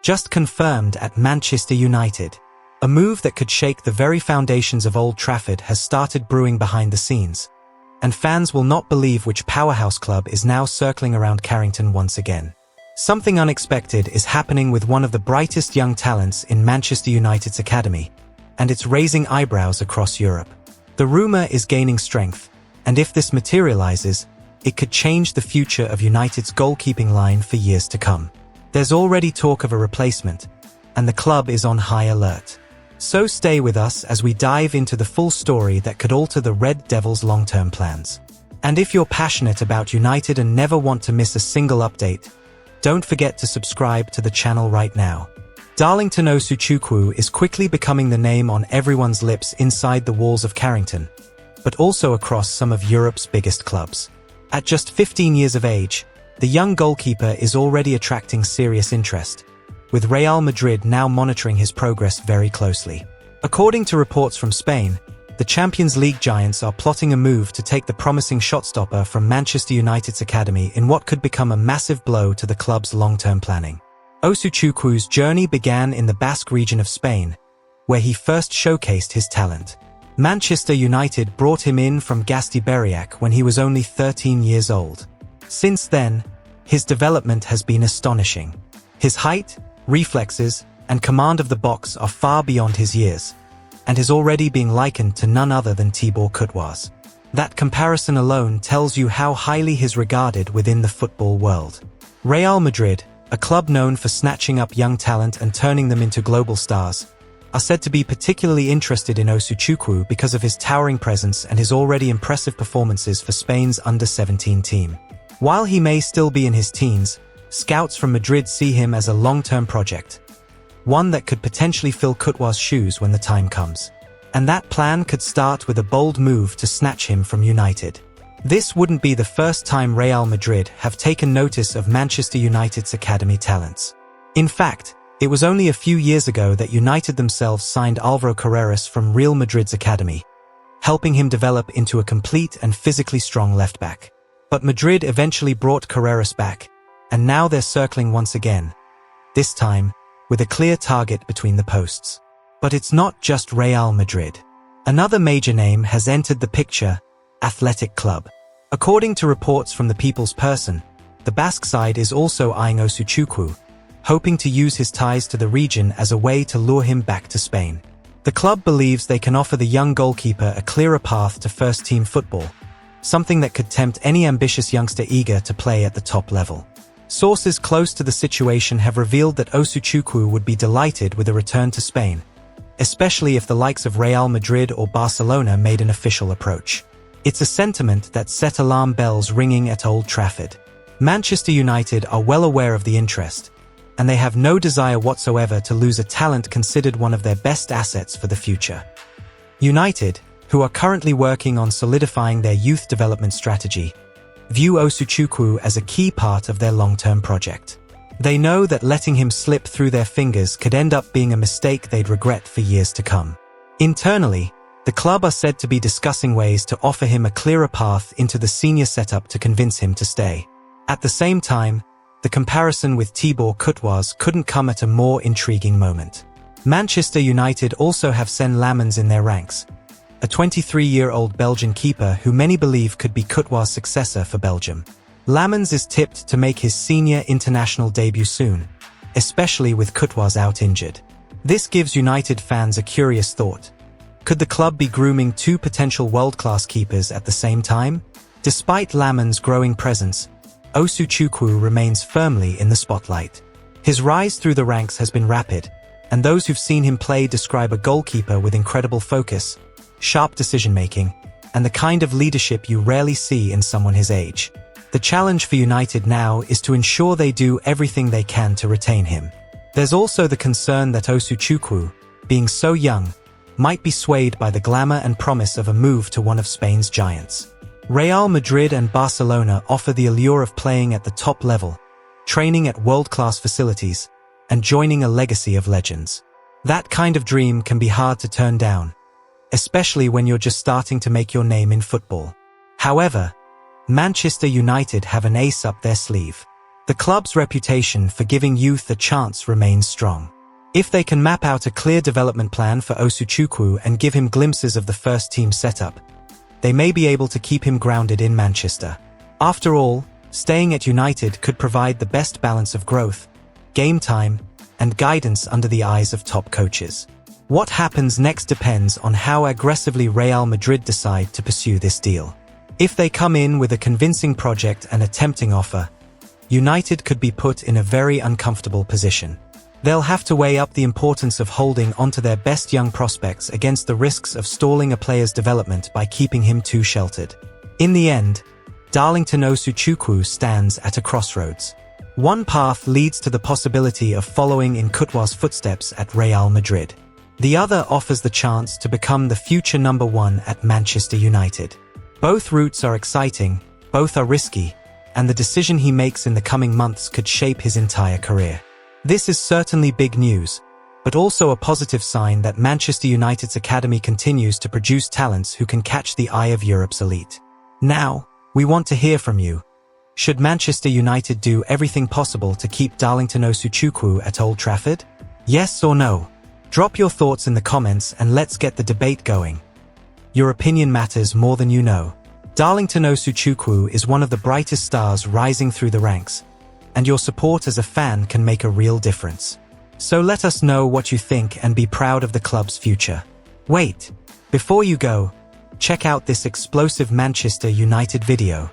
just confirmed at Manchester United. A move that could shake the very foundations of Old Trafford has started brewing behind the scenes, and fans will not believe which powerhouse club is now circling around Carrington once again. Something unexpected is happening with one of the brightest young talents in Manchester United's academy, and it's raising eyebrows across Europe. The rumor is gaining strength, and if this materializes, it could change the future of United's goalkeeping line for years to come. There's already talk of a replacement, and the club is on high alert. So stay with us as we dive into the full story that could alter the Red Devils' long-term plans. And if you're passionate about United and never want to miss a single update, don't forget to subscribe to the channel right now. Darlington Osuchukwu is quickly becoming the name on everyone's lips inside the walls of Carrington, but also across some of Europe's biggest clubs. At just 15 years of age, the young goalkeeper is already attracting serious interest, with Real Madrid now monitoring his progress very closely. According to reports from Spain, the Champions League giants are plotting a move to take the promising shotstopper from Manchester United's academy in what could become a massive blow to the club's long-term planning. Osuchukwu's journey began in the Basque region of Spain, where he first showcased his talent. Manchester United brought him in from Gasteiz when he was only 13 years old. Since then, his development has been astonishing. His height, reflexes, and command of the box are far beyond his years, and is already being likened to none other than Thibaut Courtois. That comparison alone tells you how highly he's regarded within the football world. Real Madrid, a club known for snatching up young talent and turning them into global stars, are said to be particularly interested in Osuchukwu because of his towering presence and his already impressive performances for Spain's under-17 team. While he may still be in his teens, scouts from Madrid see him as a long-term project, one that could potentially fill Courtois' shoes when the time comes. And that plan could start with a bold move to snatch him from United. This wouldn't be the first time Real Madrid have taken notice of Manchester United's academy talents. In fact, it was only a few years ago that United themselves signed Álvaro Carreras from Real Madrid's academy, helping him develop into a complete and physically strong left-back. But Madrid eventually brought Carreras back, and now they're circling once again, this time with a clear target between the posts. But it's not just Real Madrid. Another major name has entered the picture, Athletic Club. According to reports from the People's Person, the Basque side is also eyeing Osuchukwu, hoping to use his ties to the region as a way to lure him back to Spain. The club believes they can offer the young goalkeeper a clearer path to first-team football, something that could tempt any ambitious youngster eager to play at the top level. Sources close to the situation have revealed that Osuchukwu would be delighted with a return to Spain, especially if the likes of Real Madrid or Barcelona made an official approach. It's a sentiment that set alarm bells ringing at Old Trafford. Manchester United are well aware of the interest, and they have no desire whatsoever to lose a talent considered one of their best assets for the future. United, who are currently working on solidifying their youth development strategy, view Osuchukwu as a key part of their long-term project. They know that letting him slip through their fingers could end up being a mistake they'd regret for years to come. Internally, the club are said to be discussing ways to offer him a clearer path into the senior setup to convince him to stay. At the same time, the comparison with Thibaut Courtois couldn't come at a more intriguing moment. Manchester United also have Sen Lammens in their ranks, a 23-year-old Belgian keeper who many believe could be Courtois' successor for Belgium. Lammens is tipped to make his senior international debut soon, especially with Courtois out injured. This gives United fans a curious thought. Could the club be grooming two potential world-class keepers at the same time? Despite Lammens' growing presence, Osuchukwu remains firmly in the spotlight. His rise through the ranks has been rapid, and those who've seen him play describe a goalkeeper with incredible focus, sharp decision-making, and the kind of leadership you rarely see in someone his age. The challenge for United now is to ensure they do everything they can to retain him. There's also the concern that Osuchukwu, being so young, might be swayed by the glamour and promise of a move to one of Spain's giants. Real Madrid and Barcelona offer the allure of playing at the top level, training at world-class facilities, and joining a legacy of legends. That kind of dream can be hard to turn down, especially when you're just starting to make your name in football. However, Manchester United have an ace up their sleeve. The club's reputation for giving youth a chance remains strong. If they can map out a clear development plan for Osuchukwu and give him glimpses of the first-team setup, they may be able to keep him grounded in Manchester. After all, staying at United could provide the best balance of growth, game time, and guidance under the eyes of top coaches. What happens next depends on how aggressively Real Madrid decide to pursue this deal. If they come in with a convincing project and a tempting offer, United could be put in a very uncomfortable position. They'll have to weigh up the importance of holding onto their best young prospects against the risks of stalling a player's development by keeping him too sheltered. In the end, Darlington Osuchukwu stands at a crossroads. One path leads to the possibility of following in Courtois' footsteps at Real Madrid. The other offers the chance to become the future number one at Manchester United. Both routes are exciting, both are risky, and the decision he makes in the coming months could shape his entire career. This is certainly big news, but also a positive sign that Manchester United's academy continues to produce talents who can catch the eye of Europe's elite. Now, we want to hear from you. Should Manchester United do everything possible to keep Darlington Osuchukwu at Old Trafford? Yes or no? Drop your thoughts in the comments and let's get the debate going. Your opinion matters more than you know. Darlington Osuchukwu is one of the brightest stars rising through the ranks, and your support as a fan can make a real difference. So let us know what you think and be proud of the club's future. Wait, before you go, check out this explosive Manchester United video.